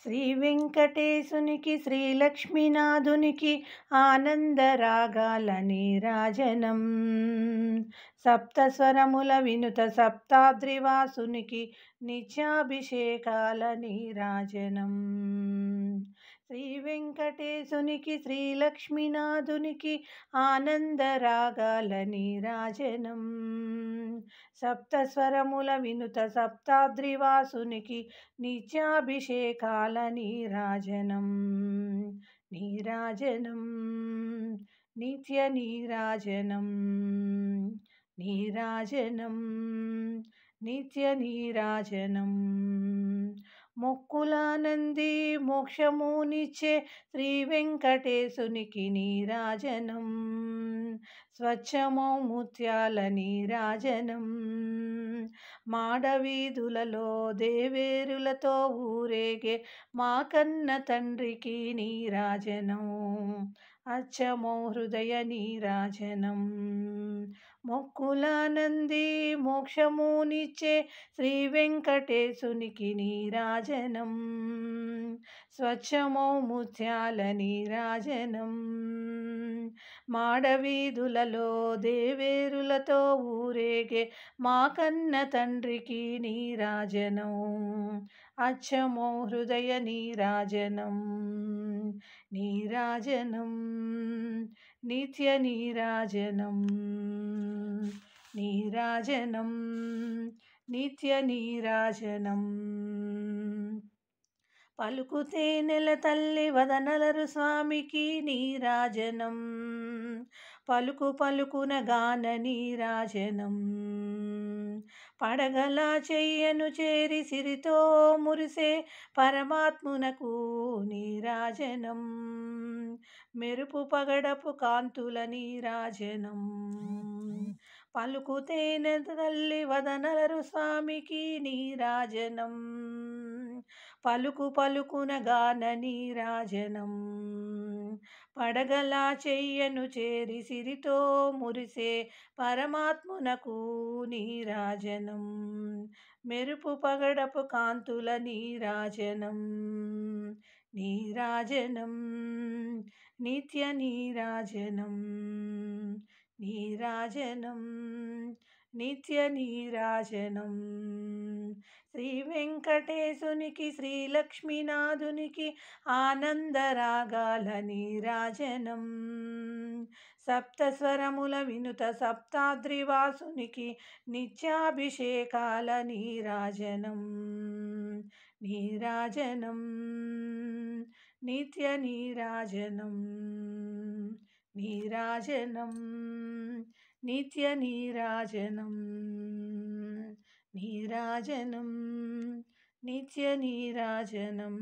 శ్రీ వెంకటేశునికి శ్రీలక్ష్మీనాథునికి ఆనందరాగాల నీరాజనం. సప్తస్వరముల వినుత సప్తాద్రివాసునికి నిత్యాభిషేకాల నీరాజనం. శ్రీ వెంకటేశునికి శ్రీలక్ష్మీనాథునికి ఆనందరాగాల నీరాజనం. సప్తస్వరముల వినుత సప్తాద్రివాసునికి నిత్యాభిషేకాల నీరాజనం. నీరాజనం నిత్య నీరాజనం. నీరాజనం నిత్య నీరాజనం. మొక్కులానంది మోక్షమునిచ్చే శ్రీ వెంకటేశునికి నీరాజనం. స్వచ్ఛమౌ ముత్యాల నీరాజనం. మాడవీధులలో దేవేరులతో ఊరేగే మా కన్న తండ్రికి నీరాజనం. అచ్చమౌ హృదయ నీరాజనం. మొక్కులానంది మోక్షమునిచ్చే శ్రీ వెంకటేశునికి నీరాజనం. స్వచ్ఛమౌ ముత్యాల నీరాజనం. మాడవీధులలో దేవేరులతో ఊరేగే మా కన్న తండ్రికి నీరాజనం. అచ్చమౌ హృదయ నీరాజనం. నీరాజనం నిత్య నీరాజనం. నీరాజనం నిత్య నీరాజనం. పలుకుతే నెల తల్లి వదనలరు స్వామికి నీరాజనం. పలుకు పలుకున గాన నీరాజనం. పడగల చెయ్యను చేరి సిరితో మురిసే పరమాత్మునకు నీరాజనం. మెరుపు పగడపు కాంతుల నీరాజనం. పలుకుతే నెల తల్లి వదనలరు స్వామికి నీరాజనం. పలుకు పలుకున గాన నీరాజనం. పడగల చెయ్యను చేరి సిరితో మురిసే పరమాత్మునకు నీరాజనం. మెరుపు పగడపు కాంతుల నీరాజనం. నీరాజనం నిత్య నీరాజనం. నీరాజనం నిత్య నీరాజనం. శ్రీ వెంకటేశునికి శ్రీలక్ష్మీనాథునికి ఆనందరాగాల నీరాజనం. సప్తస్వరముల వినుత సప్తాద్రివాసునికి నిత్యాభిషేకాల నీరాజనం. నీరాజనం నిత్య నీరాజనం. నీరాజనం నిత్య నీరాజనం. నీరాజనం నిత్య నీరాజనం.